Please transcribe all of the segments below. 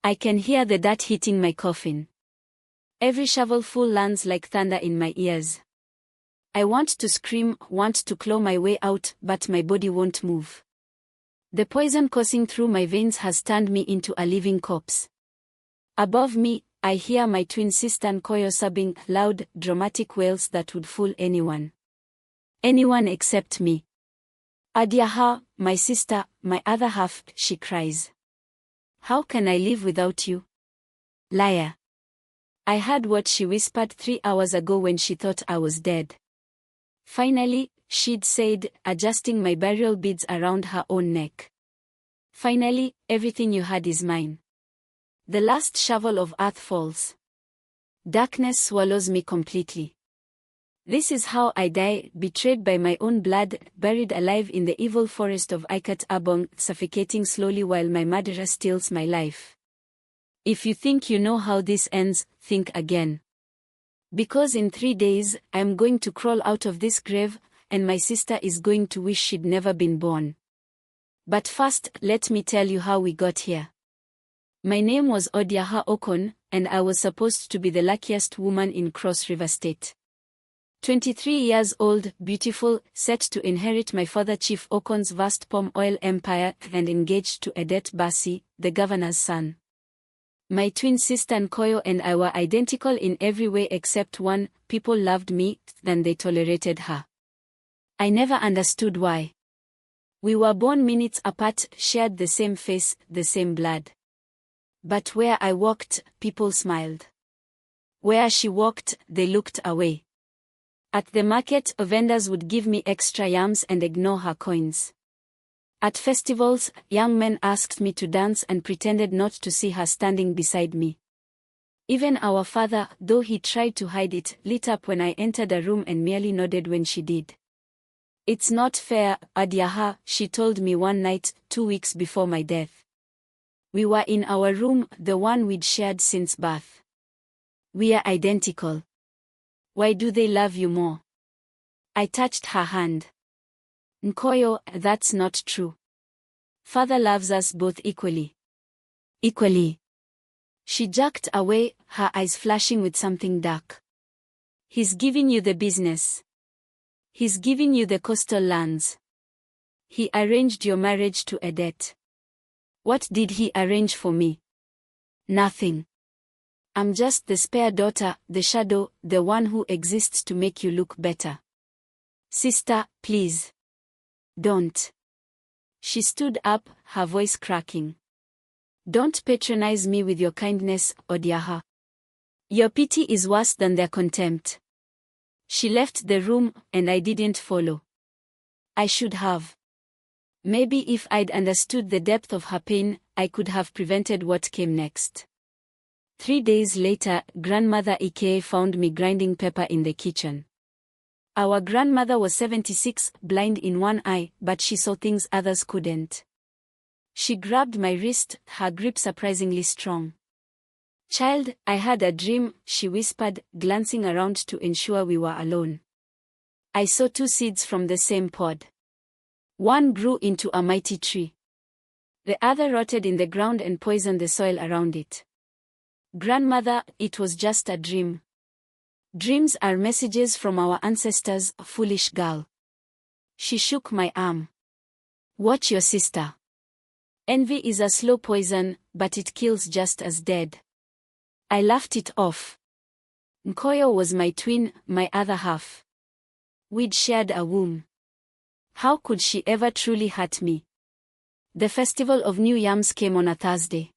I can hear the dirt hitting my coffin. Every shovelful lands like thunder in my ears. I want to scream, want to claw my way out, but my body won't move. The poison coursing through my veins has turned me into a living corpse. Above me, I hear my twin sister Nkoyo sobbing, loud, dramatic wails that would fool anyone. Anyone except me. Adiaha, my sister, my other half, she cries. How can I live without you? Liar. I heard what she whispered 3 hours ago when she thought I was dead. Finally, she'd said, adjusting my burial beads around her own neck. Finally, everything you had is mine. The last shovel of earth falls. Darkness swallows me completely. This is how I die, betrayed by my own blood, buried alive in the evil forest of Abong, suffocating slowly while my murderer steals my life. If you think you know how this ends, think again. Because in 3 days, I'm going to crawl out of this grave, and my sister is going to wish she'd never been born. But first, let me tell you how we got here. My name was Adiaha Okon, and I was supposed to be the luckiest woman in Cross River State. 23 years old, beautiful, set to inherit my father Chief Okon's vast palm oil empire, and engaged to Edet Basi, the governor's son. My twin sister Nkoyo and I were identical in every way except one: people loved me, and they tolerated her. I never understood why. We were born minutes apart, shared the same face, the same blood. But where I walked, people smiled. Where she walked, they looked away. At the market, vendors would give me extra yams and ignore her coins. At festivals, young men asked me to dance and pretended not to see her standing beside me. Even our father, though he tried to hide it, lit up when I entered a room and merely nodded when she did. It's not fair, Adiaha, she told me one night, 2 weeks before my death. We were in our room, the one we'd shared since birth. We are identical. Why do they love you more? I touched her hand. Nkoyo, that's not true. Father loves us both equally. Equally. She jerked away, her eyes flashing with something dark. He's giving you the business. He's giving you the coastal lands. He arranged your marriage to Edet. What did he arrange for me? Nothing. I'm just the spare daughter, the shadow, the one who exists to make you look better. Sister, please. Don't. She stood up, her voice cracking. Don't patronize me with your kindness, Adiaha. Your pity is worse than their contempt. She left the room, and I didn't follow. I should have. Maybe if I'd understood the depth of her pain, I could have prevented what came next. 3 days later, grandmother Ike found me grinding pepper in the kitchen. Our grandmother was 76, blind in one eye, but she saw things others couldn't. She grabbed my wrist, her grip surprisingly strong. Child, I had a dream, she whispered, glancing around to ensure we were alone. I saw 2 seeds from the same pod. One grew into a mighty tree. The other rotted in the ground and poisoned the soil around it. Grandmother, it was just a dream. Dreams are messages from our ancestors, foolish girl. She shook my arm. Watch your sister. Envy is a slow poison, but it kills just as dead. I laughed it off. Nkoyo was my twin, my other half. We'd shared a womb. How could she ever truly hurt me? The festival of New Yams came on a Thursday.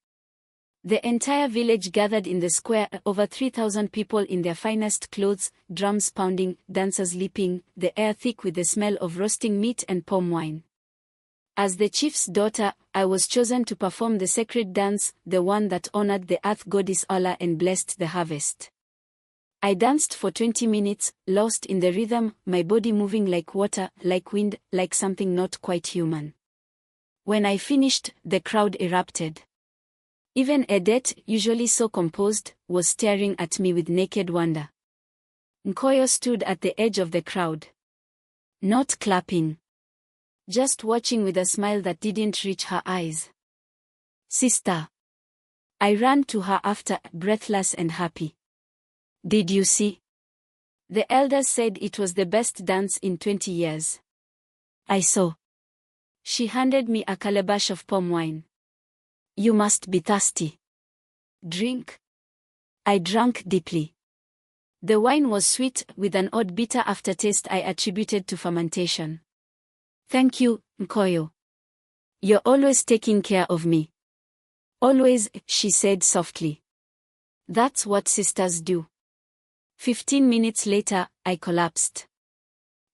The entire village gathered in the square, over 3,000 people in their finest clothes, drums pounding, dancers leaping, the air thick with the smell of roasting meat and palm wine. As the chief's daughter, I was chosen to perform the sacred dance, the one that honored the earth goddess Allah and blessed the harvest. I danced for 20 minutes, lost in the rhythm, my body moving like water, like wind, like something not quite human. When I finished, the crowd erupted. Even Edet, usually so composed, was staring at me with naked wonder. Nkoyo stood at the edge of the crowd. Not clapping. Just watching with a smile that didn't reach her eyes. Sister. I ran to her after, breathless and happy. Did you see? The elders said it was the best dance in 20 years. I saw. She handed me a calabash of palm wine. You must be thirsty. Drink. I drank deeply. The wine was sweet, with an odd bitter aftertaste I attributed to fermentation. Thank you, Nkoyo. You're always taking care of me. Always, she said softly. That's what sisters do. 15 minutes later, I collapsed.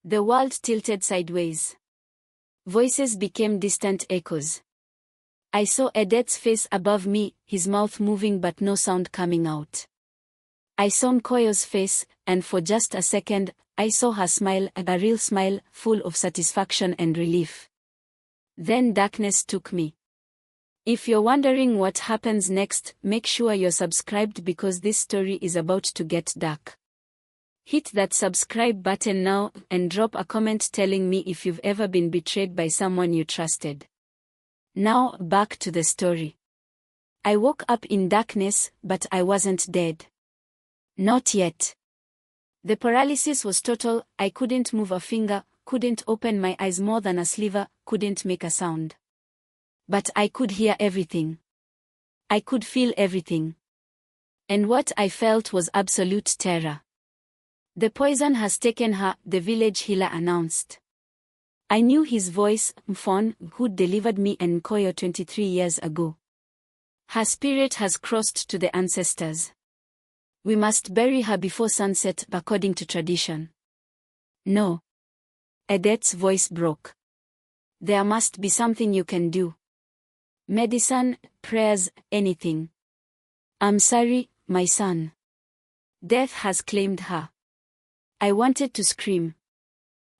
The world tilted sideways. Voices became distant echoes. I saw Edet's face above me, his mouth moving but no sound coming out. I saw Nkoyo's face, and for just a second, I saw her smile, a real smile, full of satisfaction and relief. Then darkness took me. If you're wondering what happens next, make sure you're subscribed because this story is about to get dark. Hit that subscribe button now, and drop a comment telling me if you've ever been betrayed by someone you trusted. Now, back to the story. I woke up in darkness, but I wasn't dead. Not yet. The paralysis was total. I couldn't move a finger, couldn't open my eyes more than a sliver, couldn't make a sound. But I could hear everything. I could feel everything. And what I felt was absolute terror. The poison has taken her, the village healer announced. I knew his voice, Mfon, who'd delivered me and Nkoyo 23 years ago. Her spirit has crossed to the ancestors. We must bury her before sunset, according to tradition. No. Edet's voice broke. There must be something you can do. Medicine, prayers, anything. I'm sorry, my son. Death has claimed her. I wanted to scream.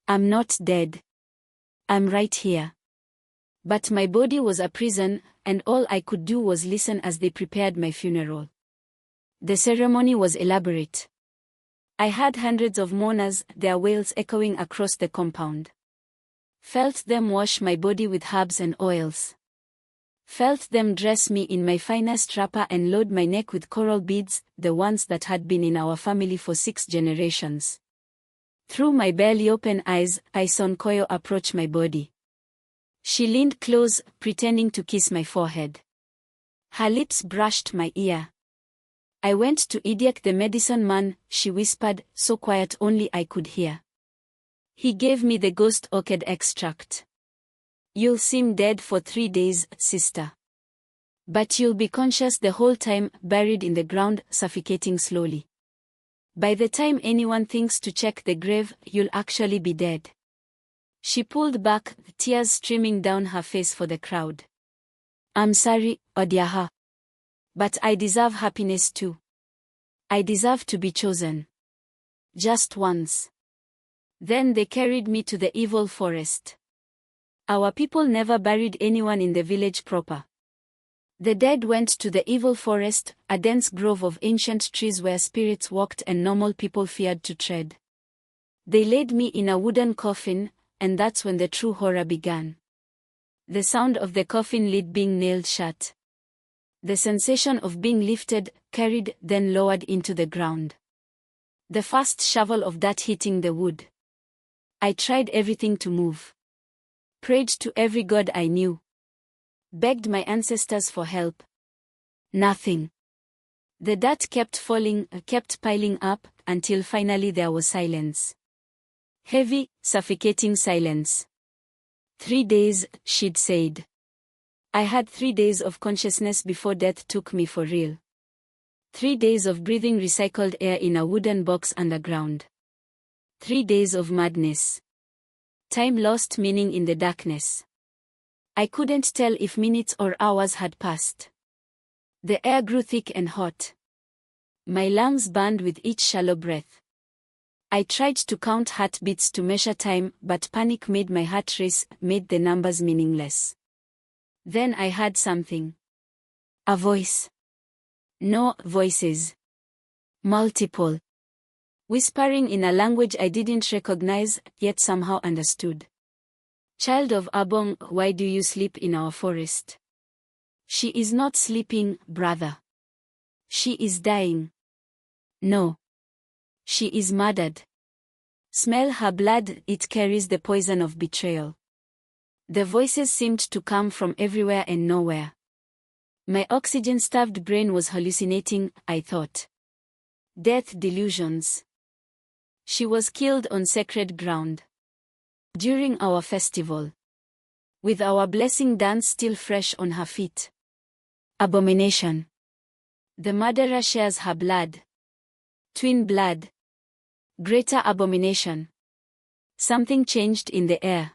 I'm not dead. I'm right here. But my body was a prison, and all I could do was listen as they prepared my funeral. The ceremony was elaborate. I had hundreds of mourners, their wails echoing across the compound. Felt them wash my body with herbs and oils. Felt them dress me in my finest wrapper and load my neck with coral beads, the ones that had been in our family for 6 generations. Through my barely open eyes, I saw Nkoyo approach my body. She leaned close, pretending to kiss my forehead. Her lips brushed my ear. I went to Adiaha the medicine man, she whispered, so quiet only I could hear. He gave me the ghost orchid extract. You'll seem dead for 3 days, sister. But you'll be conscious the whole time, buried in the ground, suffocating slowly. By the time anyone thinks to check the grave, you'll actually be dead. She pulled back, tears streaming down her face for the crowd. I'm sorry, Adiaha. But I deserve happiness too. I deserve to be chosen. Just once. Then they carried me to the evil forest. Our people never buried anyone in the village proper. The dead went to the evil forest, a dense grove of ancient trees where spirits walked and normal people feared to tread. They laid me in a wooden coffin, and that's when the true horror began. The sound of the coffin lid being nailed shut. The sensation of being lifted, carried, then lowered into the ground. The first shovel of dirt hitting the wood. I tried everything to move. Prayed to every god I knew. Begged my ancestors for help. Nothing. The dirt kept falling, kept piling up, until finally there was silence. Heavy, suffocating silence. 3 days, she'd said. I had 3 days of consciousness before death took me for real. 3 days of breathing recycled air in a wooden box underground. 3 days of madness. Time lost meaning in the darkness. I couldn't tell if minutes or hours had passed. The air grew thick and hot. My lungs burned with each shallow breath. I tried to count heartbeats to measure time, but panic made my heart race, made the numbers meaningless. Then I heard something. A voice. No voices. Multiple. Whispering in a language I didn't recognize, yet somehow understood. Child of Abong, why do you sleep in our forest? She is not sleeping, brother. She is dying. No. She is murdered. Smell her blood, it carries the poison of betrayal. The voices seemed to come from everywhere and nowhere. My oxygen-starved brain was hallucinating, I thought. Death delusions. She was killed on sacred ground. During our festival. With our blessing dance still fresh on her feet. Abomination. The murderer shares her blood. Twin blood. Greater abomination. Something changed in the air.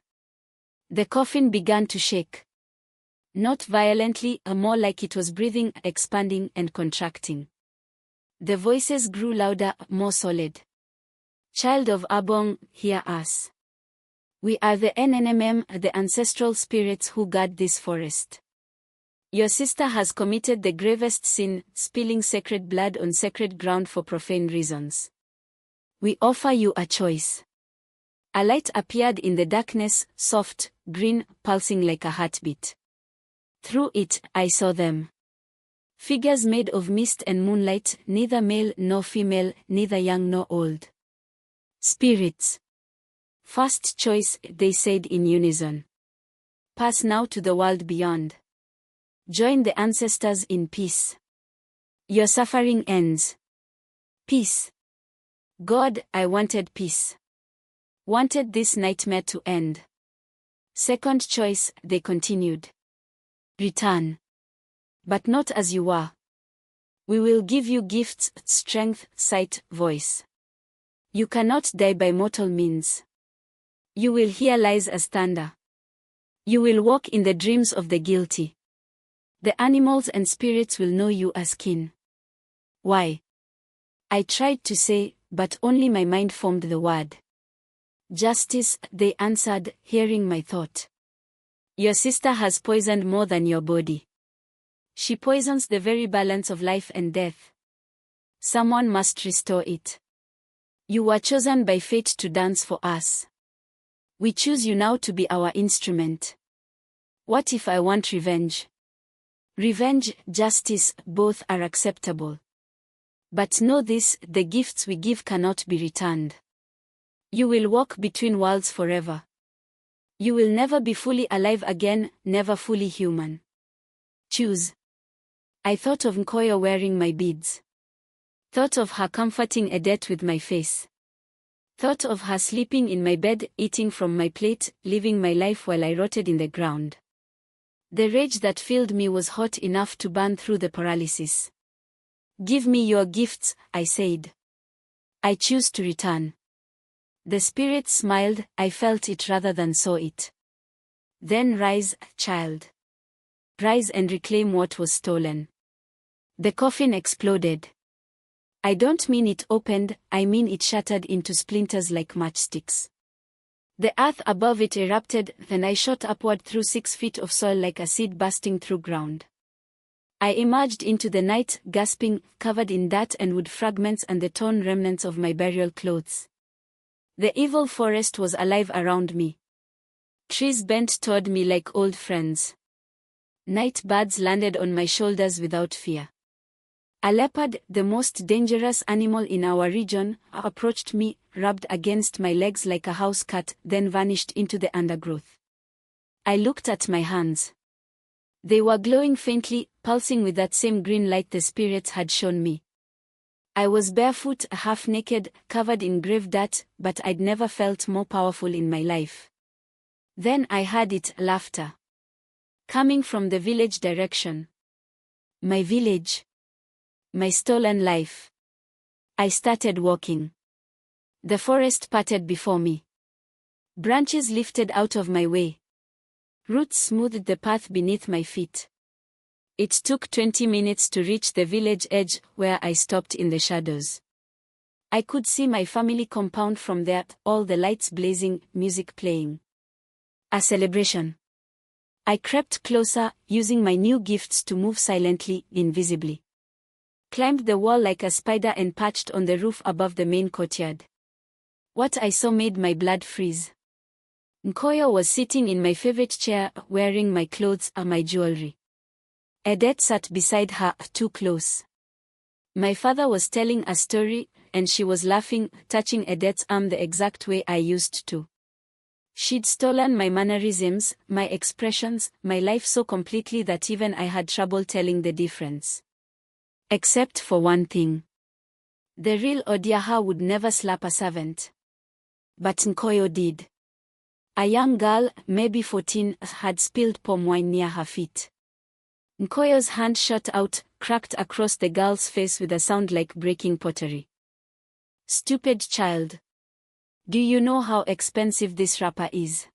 The coffin began to shake. Not violently, more like it was breathing, expanding and contracting. The voices grew louder, more solid. Child of Abong, hear us. We are the NNMM, the ancestral spirits who guard this forest. Your sister has committed the gravest sin, spilling sacred blood on sacred ground for profane reasons. We offer you a choice. A light appeared in the darkness, soft, green, pulsing like a heartbeat. Through it, I saw them. Figures made of mist and moonlight, neither male nor female, neither young nor old. Spirits. First choice, they said in unison. Pass now to the world beyond. Join the ancestors in peace. Your suffering ends. Peace. God, I wanted peace. Wanted this nightmare to end. Second choice, they continued. Return. But not as you were. We will give you gifts, strength, sight, voice. You cannot die by mortal means. You will hear lies as thunder. You will walk in the dreams of the guilty. The animals and spirits will know you as kin. Why? I tried to say, but only my mind formed the word. Justice, they answered, hearing my thought. Your sister has poisoned more than your body. She poisons the very balance of life and death. Someone must restore it. You were chosen by fate to dance for us. We choose you now to be our instrument. What if I want revenge? Revenge, justice, both are acceptable. But know this, the gifts we give cannot be returned. You will walk between worlds forever. You will never be fully alive again, never fully human. Choose. I thought of Nkoyo wearing my beads. Thought of her comforting Edet with my face. Thought of her sleeping in my bed, eating from my plate, living my life while I rotted in the ground. The rage that filled me was hot enough to burn through the paralysis. Give me your gifts, I said. I choose to return. The spirit smiled, I felt it rather than saw it. Then rise, child. Rise and reclaim what was stolen. The coffin exploded. I don't mean it opened, I mean it shattered into splinters like matchsticks. The earth above it erupted, then I shot upward through 6 feet of soil like a seed bursting through ground. I emerged into the night, gasping, covered in dirt and wood fragments and the torn remnants of my burial clothes. The evil forest was alive around me. Trees bent toward me like old friends. Night birds landed on my shoulders without fear. A leopard, the most dangerous animal in our region, approached me, rubbed against my legs like a house cat, then vanished into the undergrowth. I looked at my hands. They were glowing faintly, pulsing with that same green light the spirits had shown me. I was barefoot, half naked, covered in grave dirt, but I'd never felt more powerful in my life. Then I heard it, laughter. Coming from the village direction. My village. My stolen life. I started walking. The forest parted before me. Branches lifted out of my way. Roots smoothed the path beneath my feet. It took 20 minutes to reach the village edge, where I stopped in the shadows. I could see my family compound from there, all the lights blazing, music playing. A celebration. I crept closer, using my new gifts to move silently, invisibly. Climbed the wall like a spider and perched on the roof above the main courtyard. What I saw made my blood freeze. Nkoyo was sitting in my favorite chair, wearing my clothes and my jewelry. Edet sat beside her, too close. My father was telling a story, and she was laughing, touching Edet's arm the exact way I used to. She'd stolen my mannerisms, my expressions, my life so completely that even I had trouble telling the difference. Except for one thing. The real Adiaha would never slap a servant. But Nkoyo did. A young girl, maybe 14, had spilled palm wine near her feet. Nkoyo's hand shot out, cracked across the girl's face with a sound like breaking pottery. Stupid child. Do you know how expensive this wrapper is?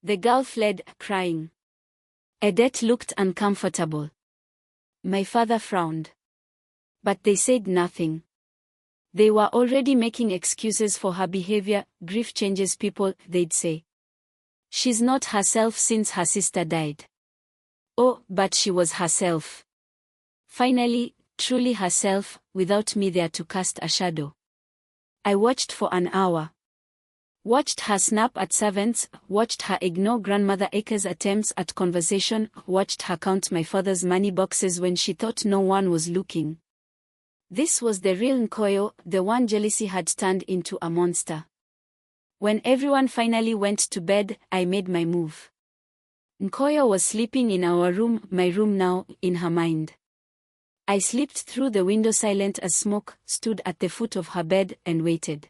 The girl fled, crying. Edet looked uncomfortable. My father frowned. But they said nothing. They were already making excuses for her behavior. Grief changes people, they'd say. She's not herself since her sister died. Oh, but she was herself. Finally, truly herself, without me there to cast a shadow. I watched for an hour. Watched her snap at servants, watched her ignore grandmother Ake's attempts at conversation, watched her count my father's money boxes when she thought no one was looking. This was the real Nkoyo, the one jealousy had turned into a monster. When everyone finally went to bed, I made my move. Nkoyo was sleeping in our room, my room now, in her mind. I slipped through the window silent as smoke, stood at the foot of her bed, and waited.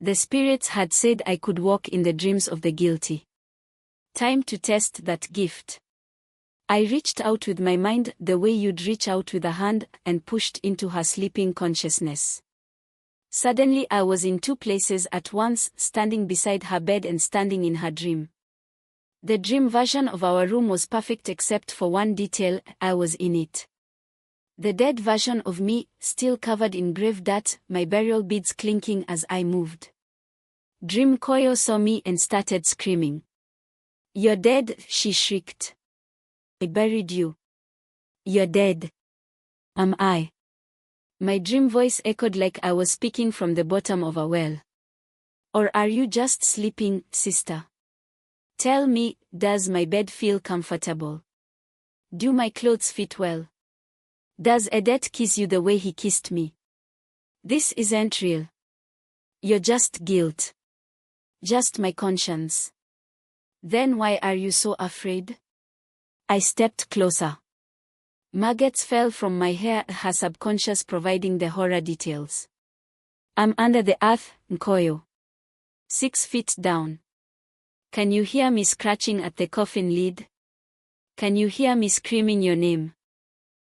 The spirits had said I could walk in the dreams of the guilty. Time to test that gift. I reached out with my mind the way you'd reach out with a hand, and pushed into her sleeping consciousness. Suddenly I was in two places at once, standing beside her bed and standing in her dream. The dream version of our room was perfect except for one detail, I was in it. The dead version of me, still covered in grave dirt, my burial beads clinking as I moved. Dream Nkoyo saw me and started screaming. "You're dead," she shrieked. "I buried you. You're dead." "Am I?" My dream voice echoed like I was speaking from the bottom of a well. "Or are you just sleeping, sister? Tell me, does my bed feel comfortable? Do my clothes fit well? Does Edet kiss you the way he kissed me? This isn't real. You're just guilt. Just my conscience. Then why are you so afraid?" I stepped closer. Maggots fell from my hair, her subconscious providing the horror details. "I'm under the earth, Nkoyo. 6 feet down. Can you hear me scratching at the coffin lid? Can you hear me screaming your name?"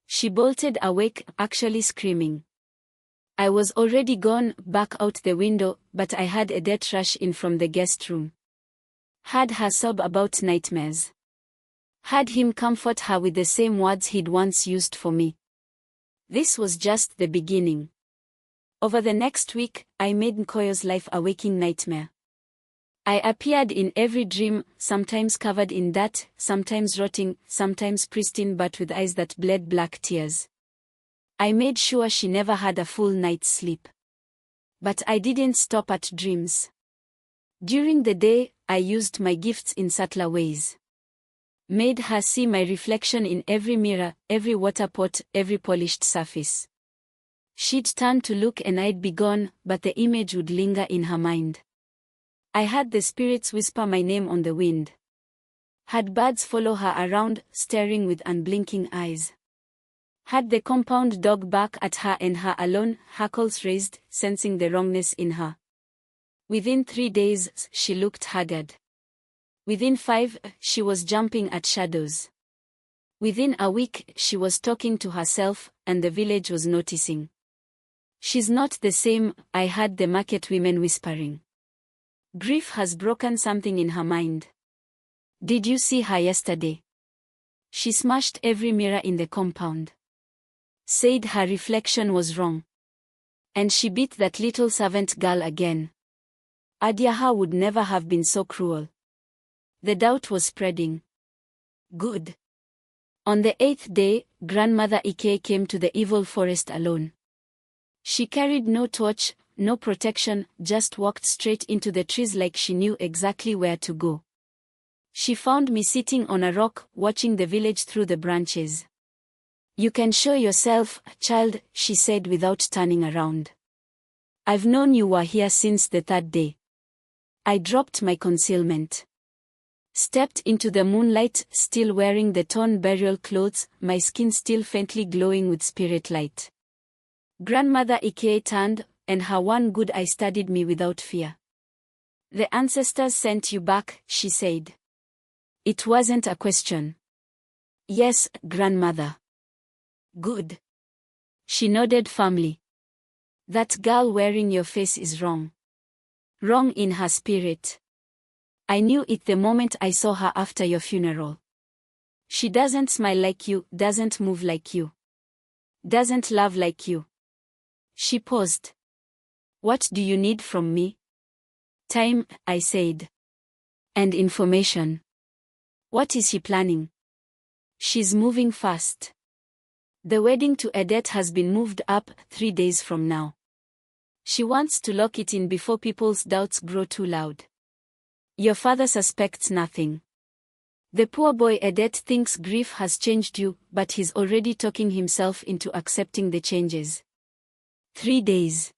She bolted awake, actually screaming. I was already gone, back out the window, but I had Edet rush in from the guest room. Had her sob about nightmares. Had him comfort her with the same words he'd once used for me. This was just the beginning. Over the next week, I made Nkoyo's life a waking nightmare. I appeared in every dream, sometimes covered in dirt, sometimes rotting, sometimes pristine but with eyes that bled black tears. I made sure she never had a full night's sleep. But I didn't stop at dreams. During the day, I used my gifts in subtler ways. Made her see my reflection in every mirror, every water pot, every polished surface. She'd turn to look and I'd be gone, but the image would linger in her mind. I had the spirits whisper my name on the wind. Had birds follow her around, staring with unblinking eyes. Had the compound dog bark at her and her alone, hackles raised, sensing the wrongness in her. Within 3 days, she looked haggard. Within 5, she was jumping at shadows. Within a week, she was talking to herself, and the village was noticing. "She's not the same," I heard the market women whispering. "Grief has broken something in her mind. Did you see her yesterday? She smashed every mirror in the compound. Said her reflection was wrong. And she beat that little servant girl again. Adiaha would never have been so cruel." The doubt was spreading. Good. On the 8th day, Grandmother Ike came to the evil forest alone. She carried no torch, no protection, just walked straight into the trees like she knew exactly where to go. She found me sitting on a rock, watching the village through the branches. "You can show yourself, child," she said without turning around. "I've known you were here since the third day." I dropped my concealment. Stepped into the moonlight, still wearing the torn burial clothes, my skin still faintly glowing with spirit light. Grandmother Ike turned, and her one good eye studied me without fear. "The ancestors sent you back," she said. It wasn't a question. "Yes, grandmother." "Good." She nodded firmly. "That girl wearing your face is wrong. Wrong in her spirit. I knew it the moment I saw her after your funeral. She doesn't smile like you, doesn't move like you. Doesn't love like you." She paused. "What do you need from me?" "Time," I said. "And information." "What is he planning?" "She's moving fast. The wedding to Edet has been moved up 3 days from now. She wants to lock it in before people's doubts grow too loud. Your father suspects nothing. The poor boy Edet thinks grief has changed you, but he's already talking himself into accepting the changes. 3 days.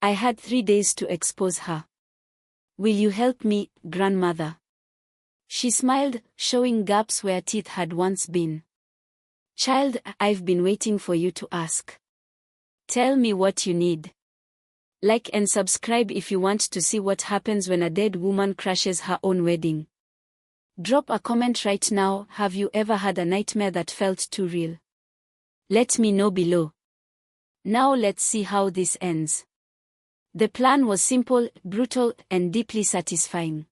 I had 3 days to expose her. Will you help me, grandmother?" She smiled, showing gaps where teeth had once been. "Child, I've been waiting for you to ask. Tell me what you need. Like and subscribe if you want to see what happens when a dead woman crashes her own wedding. Drop a comment right now. Have you ever had a nightmare that felt too real? Let me know below. Now let's see how this ends. The plan was simple, brutal, and deeply satisfying.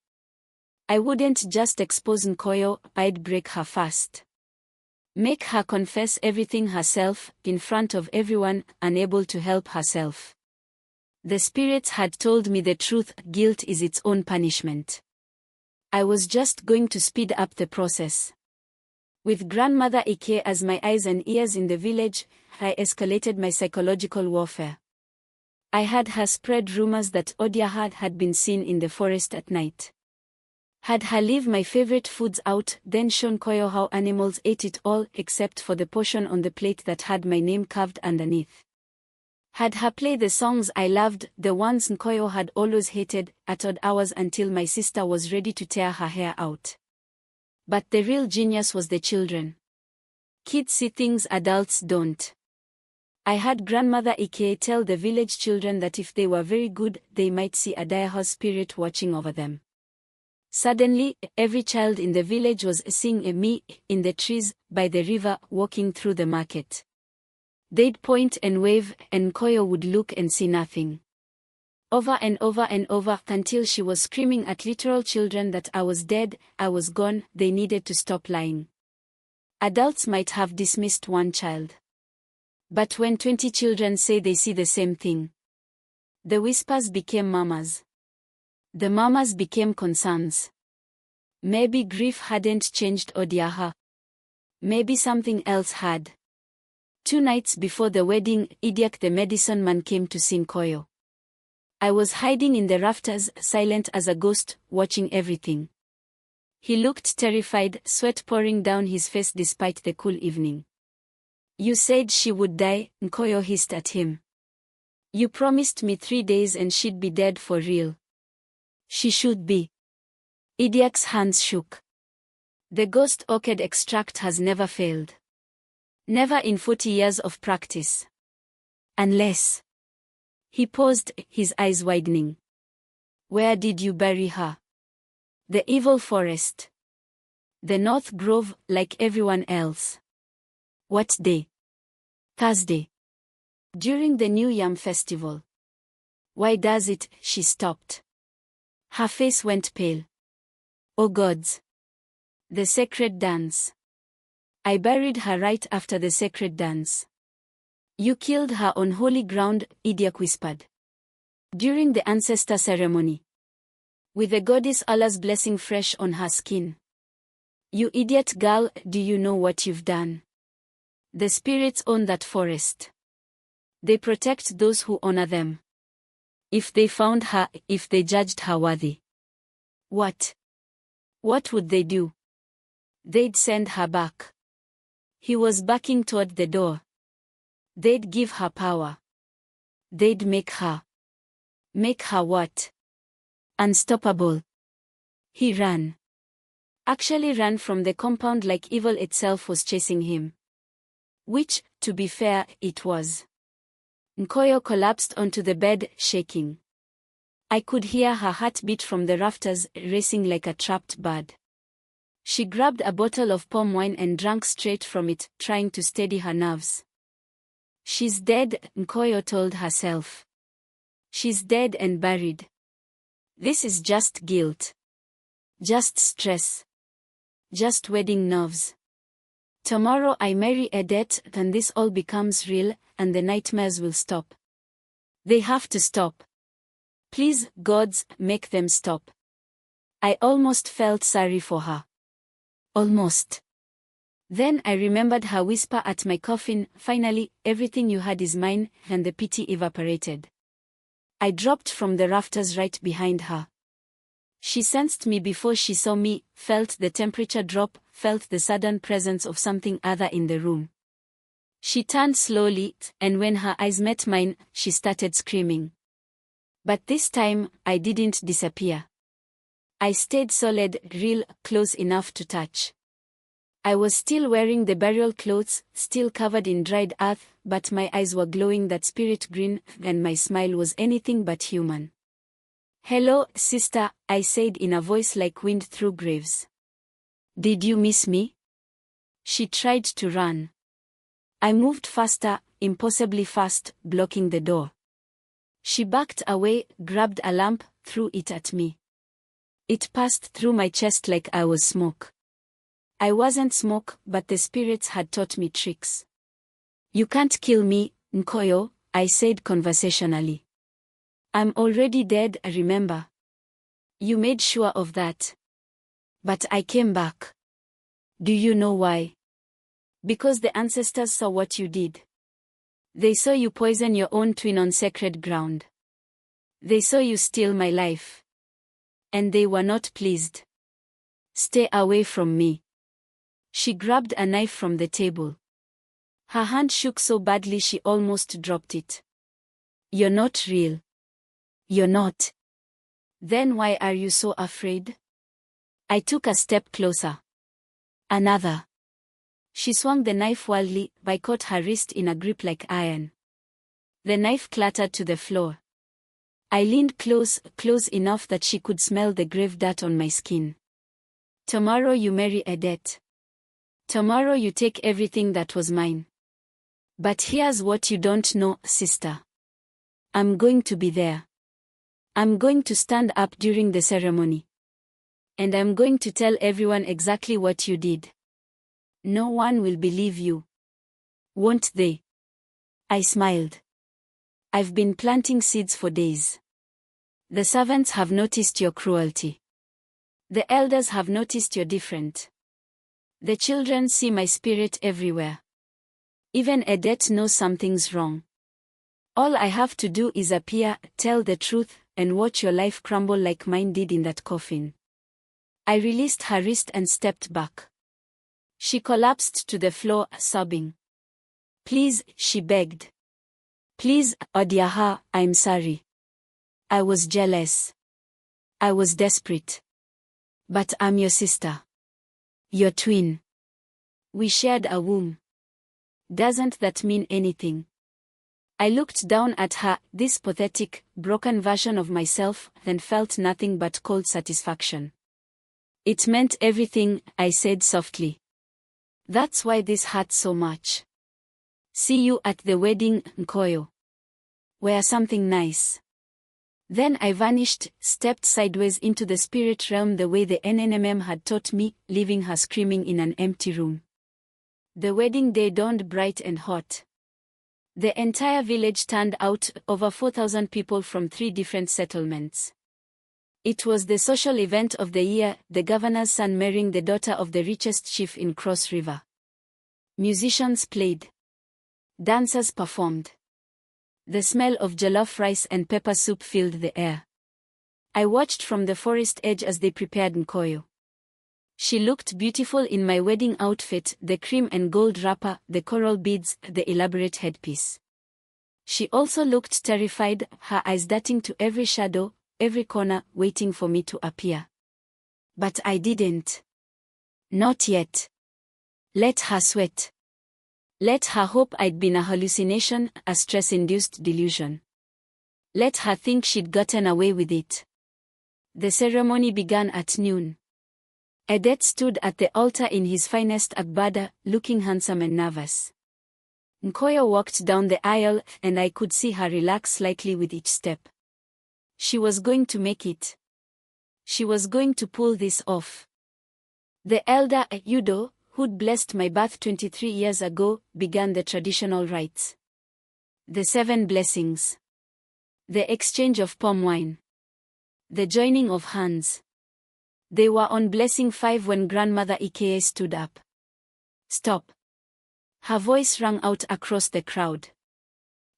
I wouldn't just expose Nkoyo, I'd break her fast. Make her confess everything herself, in front of everyone, unable to help herself. The spirits had told me the truth: guilt is its own punishment. I was just going to speed up the process. With grandmother Ike as my eyes and ears in the village, I escalated my psychological warfare. I had her spread rumors that Adiaha had been seen in the forest at night. Had her leave my favorite foods out, then shown Nkoyo how animals ate it all except for the portion on the plate that had my name carved underneath. Had her play the songs I loved, the ones Nkoyo had always hated, at odd hours until my sister was ready to tear her hair out. But the real genius was the children. Kids see things adults don't. I had grandmother Ike tell the village children that if they were very good, they might see Adiaha's spirit watching over them. Suddenly, every child in the village was seeing me, in the trees, by the river, walking through the market. They'd point and wave, and Nkoyo would look and see nothing. Over and over and over, until she was screaming at literal children that I was dead, I was gone, they needed to stop lying. Adults might have dismissed one child. But when 20 children say they see the same thing, the whispers became murmurs. The murmurs became concerns. Maybe grief hadn't changed Adiaha. Maybe something else had. 2 nights before the wedding, Idiak the medicine man came to see Nkoyo. I was hiding in the rafters, silent as a ghost, watching everything. He looked terrified, sweat pouring down his face despite the cool evening. "You said she would die," Nkoyo hissed at him. "You promised me 3 days and she'd be dead for real." "She should be." Idiak's hands shook. "The ghost orchid extract has never failed. Never in 40 years of practice. Unless..." He paused, his eyes widening. "Where did you bury her?" "The evil forest. The North Grove, like everyone else." "What day?" "Thursday. During the New Yam Festival." "Why does it?" She stopped. Her face went pale. "Oh gods. The sacred dance. I buried her right after the sacred dance." "You killed her on holy ground," Idiak whispered. "During the ancestor ceremony. With the goddess Allah's blessing fresh on her skin." "You idiot girl, do you know what you've done? The spirits own that forest. They protect those who honor them. If they found her, if they judged her worthy." "What?" What would they do? They'd send her back. He was backing toward the door. They'd give her power. They'd make her. Make her what? Unstoppable. He ran. Actually ran from the compound like evil itself was chasing him. Which, to be fair, it was. Nkoyo collapsed onto the bed, shaking. I could hear her heartbeat from the rafters, racing like a trapped bird. She grabbed a bottle of palm wine and drank straight from it, trying to steady her nerves. She's dead, Nkoyo told herself. She's dead and buried. This is just guilt. Just stress. Just wedding nerves. Tomorrow I marry Edet, then this all becomes real, and the nightmares will stop. They have to stop. Please, gods, make them stop. I almost felt sorry for her. Almost. Then I remembered her whisper at my coffin, finally, everything you had is mine, and the pity evaporated. I dropped from the rafters right behind her. She sensed me before she saw me, felt the temperature drop, felt the sudden presence of something other in the room. She turned slowly, and when her eyes met mine, she started screaming. But this time, I didn't disappear. I stayed solid, real, close enough to touch. I was still wearing the burial clothes, still covered in dried earth, but my eyes were glowing that spirit green, and my smile was anything but human. Hello, sister, I said in a voice like wind through graves. Did you miss me? She tried to run. I moved faster, impossibly fast, blocking the door. She backed away, grabbed a lamp, threw it at me. It passed through my chest like I was smoke. I wasn't smoke, but the spirits had taught me tricks. You can't kill me, Nkoyo, I said conversationally. I'm already dead, remember? You made sure of that. But I came back. Do you know why? Because the ancestors saw what you did. They saw you poison your own twin on sacred ground. They saw you steal my life. And they were not pleased. Stay away from me. She grabbed a knife from the table. Her hand shook so badly she almost dropped it. You're not real. You're not. Then why are you so afraid? I took a step closer. Another. She swung the knife wildly, but I caught her wrist in a grip like iron. The knife clattered to the floor. I leaned close enough that she could smell the grave dirt on my skin. Tomorrow you marry Edet. Tomorrow you take everything that was mine. But here's what you don't know, sister. I'm going to be there. I'm going to stand up during the ceremony. And I'm going to tell everyone exactly what you did. No one will believe you. Won't they? I smiled. I've been planting seeds for days. The servants have noticed your cruelty. The elders have noticed you're different. The children see my spirit everywhere. Even Edet knows something's wrong. All I have to do is appear, tell the truth, and watch your life crumble like mine did in that coffin. I released her wrist and stepped back. She collapsed to the floor, sobbing. Please, she begged. Please, Adiaha, I'm sorry. I was jealous. I was desperate. But I'm your sister. Your twin. We shared a womb. Doesn't that mean anything? I looked down at her, this pathetic, broken version of myself, and felt nothing but cold satisfaction. It meant everything, I said softly. That's why this hurt so much. See you at the wedding, Nkoyo. Wear something nice. Then I vanished, stepped sideways into the spirit realm the way the NNMM had taught me, leaving her screaming in an empty room. The wedding day dawned bright and hot. The entire village turned out, over 4,000 people from 3 different settlements. It was the social event of the year, the governor's son marrying the daughter of the richest chief in Cross River. Musicians played. Dancers performed. The smell of jollof rice and pepper soup filled the air. I watched from the forest edge as they prepared Nkoyo. She looked beautiful in my wedding outfit, the cream and gold wrapper, the coral beads, the elaborate headpiece. She also looked terrified, her eyes darting to every shadow, every corner, waiting for me to appear. But I didn't. Not yet. Let her sweat. Let her hope I'd been a hallucination, a stress-induced delusion. Let her think she'd gotten away with it. The ceremony began at noon. Edet stood at the altar in his finest agbada, looking handsome and nervous. Nkoyo walked down the aisle, and I could see her relax slightly with each step. She was going to make it. She was going to pull this off. The elder, Yudo, who'd blessed my birth 23 years ago, began the traditional rites. The 7 blessings. The exchange of palm wine. The joining of hands. They were on blessing 5 when Grandmother Ike stood up. Stop. Her voice rang out across the crowd.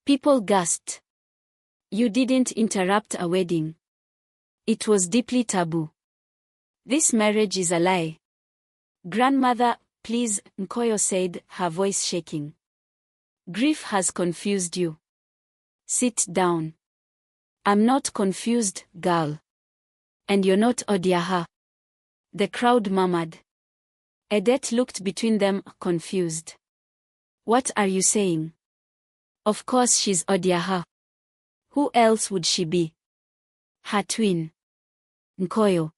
People gasped. You didn't interrupt a wedding. It was deeply taboo. This marriage is a lie. Grandmother, please, Nkoyo said, her voice shaking. Grief has confused you. Sit down. I'm not confused, girl. And you're not Adiaha. The crowd murmured. Edet looked between them, confused. What are you saying? Of course she's Adiaha. Who else would she be? Her twin. Nkoyo.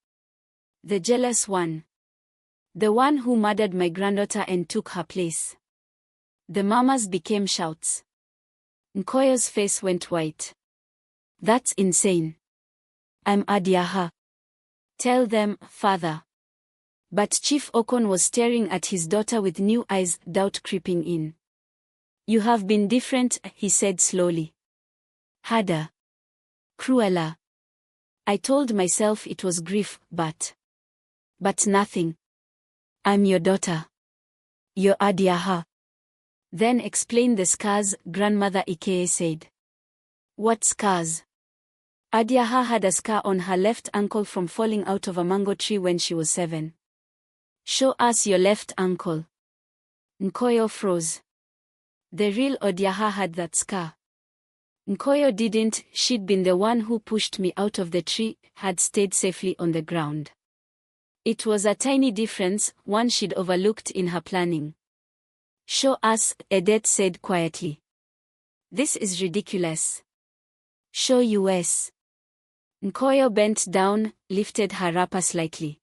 The jealous one. The one who murdered my granddaughter and took her place. The murmurs became shouts. Nkoyo's face went white. That's insane. I'm Adiaha. Tell them, father. But Chief Okon was staring at his daughter with new eyes, doubt creeping in. You have been different, he said slowly. Harder. Crueler. I told myself it was grief, but nothing. I'm your daughter. You're Adiaha. Then explain the scars, Grandmother Ike said. What scars? Adiaha had a scar on her left ankle from falling out of a mango tree when she was 7. Show us your left ankle. Nkoyo froze. The real Adiaha had that scar. Nkoyo didn't, she'd been the one who pushed me out of the tree, had stayed safely on the ground. It was a tiny difference, one she'd overlooked in her planning. Show us, Edet said quietly. This is ridiculous. Show us. Nkoyo bent down, lifted her wrapper slightly.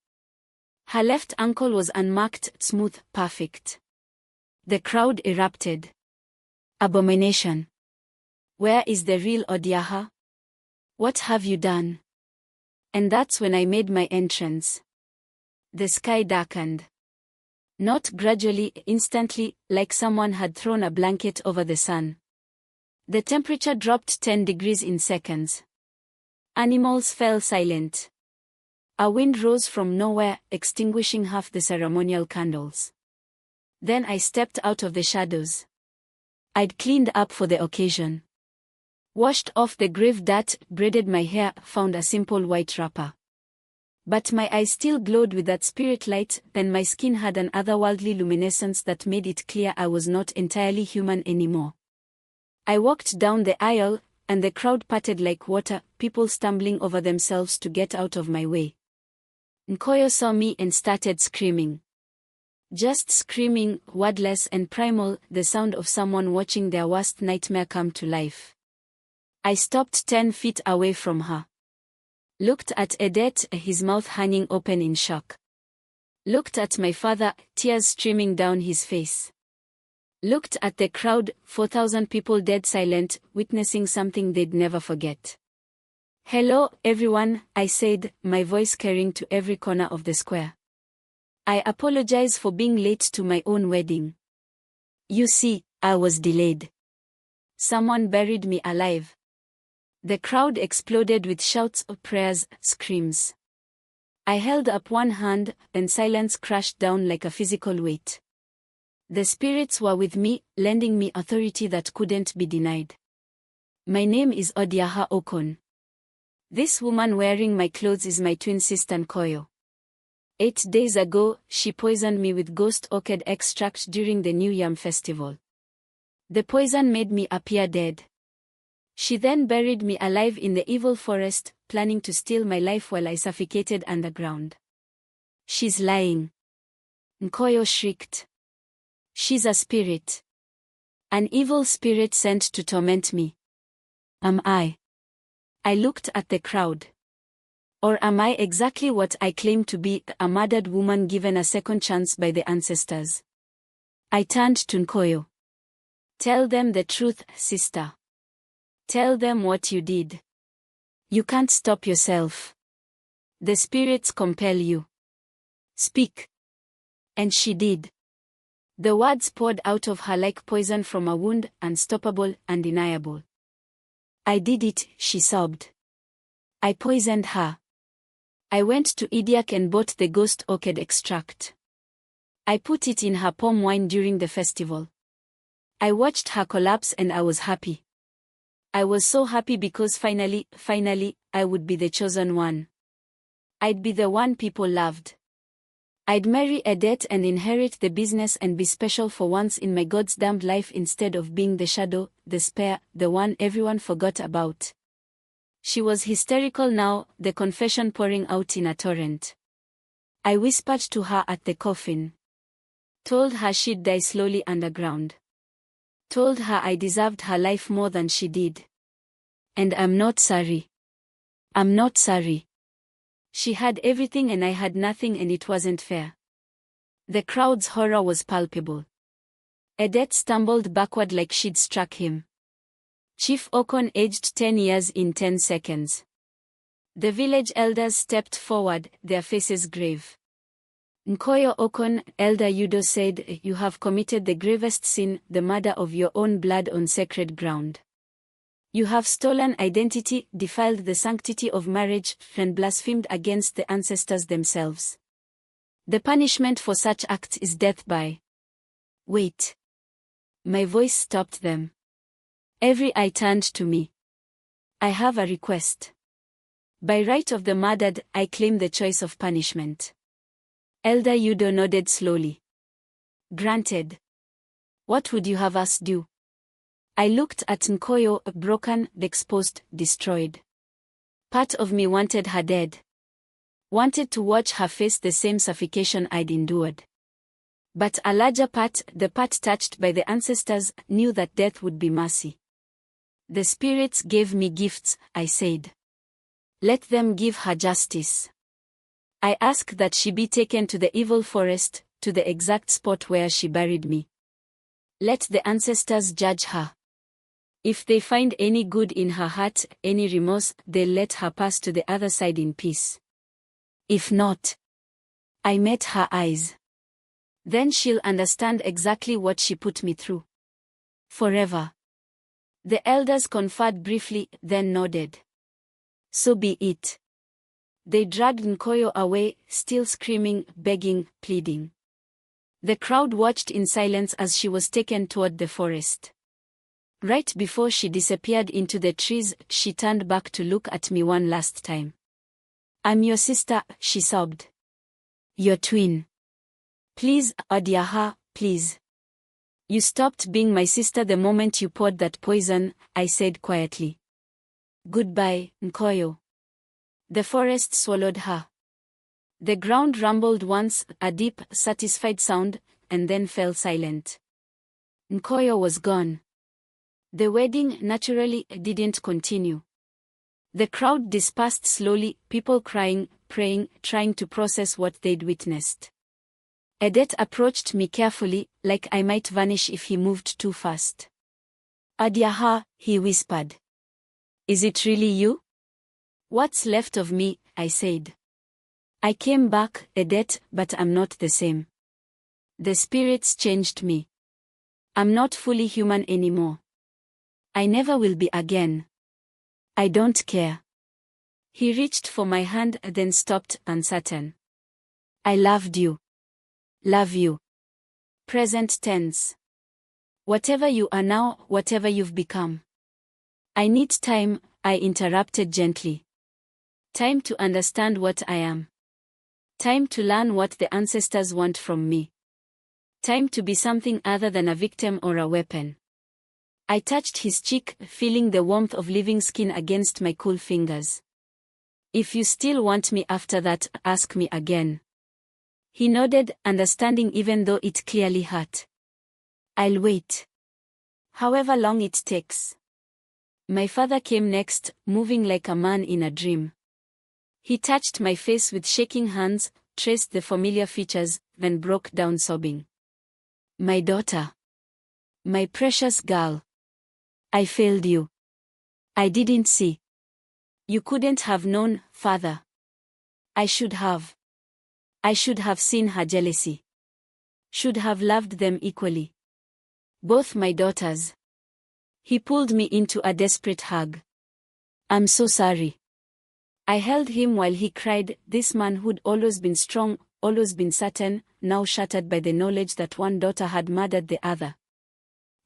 Her left ankle was unmarked, smooth, perfect. The crowd erupted. Abomination. Where is the real Adiaha? What have you done? And that's when I made my entrance. The sky darkened. Not gradually, instantly, like someone had thrown a blanket over the sun. The temperature dropped 10 degrees in seconds. Animals fell silent. A wind rose from nowhere, extinguishing half the ceremonial candles. Then I stepped out of the shadows. I'd cleaned up for the occasion. Washed off the grave dirt, braided my hair, found a simple white wrapper. But my eyes still glowed with that spirit light, and my skin had an otherworldly luminescence that made it clear I was not entirely human anymore. I walked down the aisle, and the crowd parted like water, people stumbling over themselves to get out of my way. Nkoyo saw me and started screaming. Just screaming, wordless and primal, the sound of someone watching their worst nightmare come to life. I stopped 10 feet away from her. Looked at Edet, his mouth hanging open in shock. Looked at my father, tears streaming down his face. Looked at the crowd, 4,000 people dead silent, witnessing something they'd never forget. Hello, everyone, I said, my voice carrying to every corner of the square. I apologize for being late to my own wedding. You see, I was delayed. Someone buried me alive. The crowd exploded with shouts, prayers, screams. I held up one hand, and silence crashed down like a physical weight. The spirits were with me, lending me authority that couldn't be denied. My name is Adiaha Okon. This woman wearing my clothes is my twin sister Nkoyo. 8 days ago, she poisoned me with ghost orchid extract during the New Yam festival. The poison made me appear dead. She then buried me alive in the evil forest, planning to steal my life while I suffocated underground. She's lying. Nkoyo shrieked. She's a spirit. An evil spirit sent to torment me. Am I? I looked at the crowd. Or am I exactly what I claim to be, a murdered woman given a second chance by the ancestors? I turned to Nkoyo. Tell them the truth, sister. Tell them what you did. You can't stop yourself. The spirits compel you. Speak. And she did. The words poured out of her like poison from a wound, unstoppable, undeniable. I did it, she sobbed. I poisoned her. I went to Adiaha and bought the ghost orchid extract. I put it in her palm wine during the festival. I watched her collapse and I was happy. I was so happy because finally, I would be the chosen one. I'd be the one people loved. I'd marry Edet and inherit the business and be special for once in my God's damned life instead of being the shadow, the spare, the one everyone forgot about. She was hysterical now, the confession pouring out in a torrent. I whispered to her at the coffin. Told her she'd die slowly underground. Told her I deserved her life more than she did. And I'm not sorry. I'm not sorry. She had everything and I had nothing and it wasn't fair. The crowd's horror was palpable. Edet stumbled backward like she'd struck him. Chief Okon aged 10 years in 10 seconds. The village elders stepped forward, their faces grave. Nkoyo Okon, Elder Udo said, you have committed the gravest sin, the murder of your own blood on sacred ground. You have stolen identity, defiled the sanctity of marriage, and blasphemed against the ancestors themselves. The punishment for such acts is death by... Wait. My voice stopped them. Every eye turned to me. I have a request. By right of the murdered, I claim the choice of punishment. Elder Udo nodded slowly. Granted. What would you have us do? I looked at Nkoyo, broken, exposed, destroyed. Part of me wanted her dead. Wanted to watch her face the same suffocation I'd endured. But a larger part, the part touched by the ancestors, knew that death would be mercy. The spirits gave me gifts, I said. Let them give her justice. I ask that she be taken to the evil forest, to the exact spot where she buried me. Let the ancestors judge her. If they find any good in her heart, any remorse, they'll let her pass to the other side in peace. If not, I met her eyes. Then she'll understand exactly what she put me through. Forever. The elders conferred briefly, then nodded. So be it. They dragged Nkoyo away, still screaming, begging, pleading. The crowd watched in silence as she was taken toward the forest. Right before she disappeared into the trees, she turned back to look at me one last time. I'm your sister, she sobbed. Your twin. Please, Adiaha, please. You stopped being my sister the moment you poured that poison, I said quietly. Goodbye, Nkoyo. The forest swallowed her. The ground rumbled once, a deep, satisfied sound, and then fell silent. Nkoyo was gone. The wedding, naturally, didn't continue. The crowd dispersed slowly, people crying, praying, trying to process what they'd witnessed. Edet approached me carefully, like I might vanish if he moved too fast. Adiaha, he whispered. Is it really you? What's left of me, I said. I came back, Edet, but I'm not the same. The spirits changed me. I'm not fully human anymore. I never will be again. I don't care. He reached for my hand, then stopped, uncertain. I loved you. Love you. Present tense. Whatever you are now, whatever you've become. I need time, I interrupted gently. Time to understand what I am. Time to learn what the ancestors want from me. Time to be something other than a victim or a weapon. I touched his cheek, feeling the warmth of living skin against my cool fingers. If you still want me after that, ask me again. He nodded, understanding even though it clearly hurt. I'll wait. However long it takes. My father came next, moving like a man in a dream. He touched my face with shaking hands, traced the familiar features, then broke down sobbing. My daughter. My precious girl. I failed you. I didn't see. You couldn't have known, father. I should have. I should have seen her jealousy. Should have loved them equally. Both my daughters. He pulled me into a desperate hug. I'm so sorry. I held him while he cried, this man who'd always been strong, always been certain, now shattered by the knowledge that one daughter had murdered the other.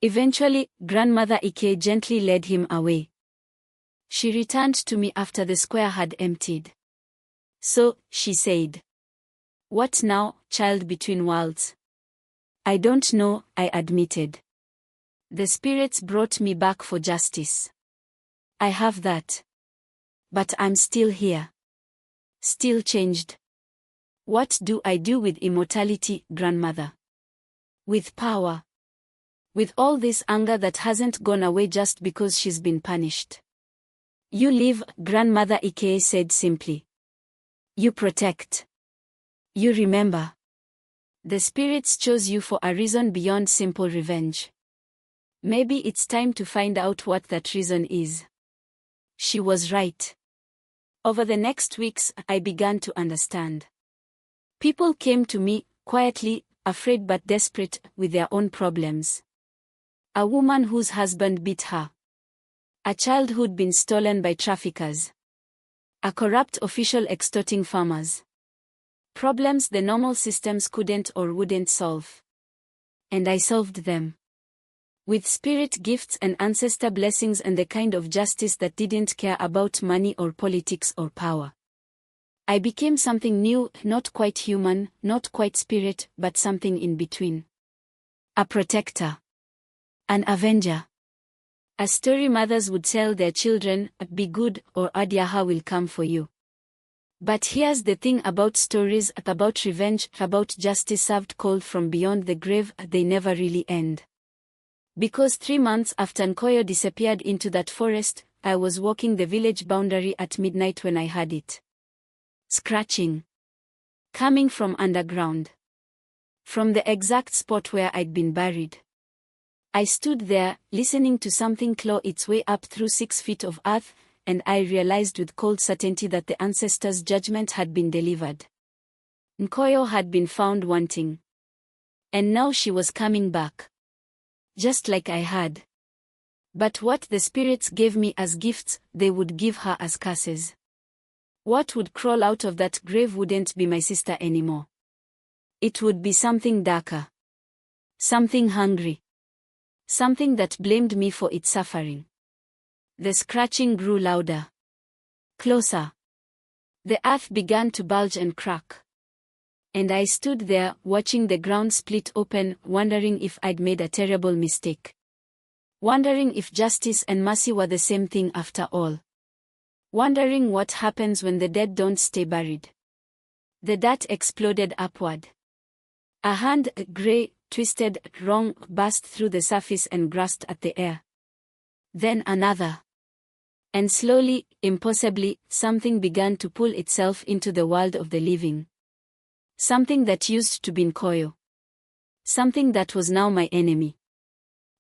Eventually, Grandmother Ike gently led him away. She returned to me after the square had emptied. So, she said. What now, child between worlds? I don't know, I admitted. The spirits brought me back for justice. I have that. But I'm still here. Still changed. What do I do with immortality, grandmother? With power. With all this anger that hasn't gone away just because she's been punished. You live, Grandmother Ike said simply. You protect. You remember. The spirits chose you for a reason beyond simple revenge. Maybe it's time to find out what that reason is. She was right. Over the next weeks, I began to understand. People came to me, quietly, afraid but desperate, with their own problems. A woman whose husband beat her. A child who'd been stolen by traffickers. A corrupt official extorting farmers. Problems the normal systems couldn't or wouldn't solve. And I solved them. With spirit gifts and ancestor blessings and the kind of justice that didn't care about money or politics or power. I became something new, not quite human, not quite spirit, but something in between. A protector. An avenger. A story mothers would tell their children, be good or Adiaha will come for you. But here's the thing about stories, about revenge, about justice served cold from beyond the grave, they never really end. Because 3 months after Nkoyo disappeared into that forest, I was walking the village boundary at midnight when I heard it. Scratching. Coming from underground. From the exact spot where I'd been buried. I stood there, listening to something claw its way up through 6 feet of earth, and I realized with cold certainty that the ancestors' judgment had been delivered. Nkoyo had been found wanting. And now she was coming back. Just like I had. But what the spirits gave me as gifts, they would give her as curses. What would crawl out of that grave wouldn't be my sister anymore. It would be something darker. Something hungry. Something that blamed me for its suffering. The scratching grew louder. Closer. The earth began to bulge and crack. And I stood there, watching the ground split open, wondering if I'd made a terrible mistake. Wondering if justice and mercy were the same thing after all. Wondering what happens when the dead don't stay buried. The dirt exploded upward. A hand, grey, twisted, wrong, burst through the surface and grasped at the air. Then another. And slowly, impossibly, something began to pull itself into the world of the living. Something that used to be Nkoyo. Something that was now my enemy.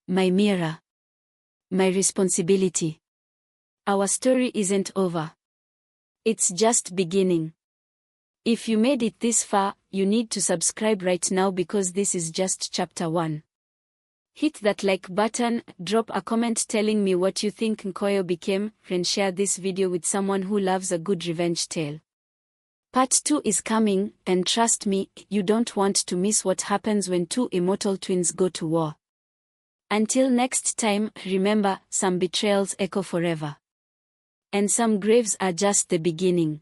My mirror. My responsibility. Our story isn't over. It's just beginning. If you made it this far, you need to subscribe right now because this is just chapter 1. Hit that like button, drop a comment telling me what you think Nkoyo became, and share this video with someone who loves a good revenge tale. Part 2 is coming, and trust me, you don't want to miss what happens when 2 immortal twins go to war. Until next time, remember, some betrayals echo forever. And some graves are just the beginning.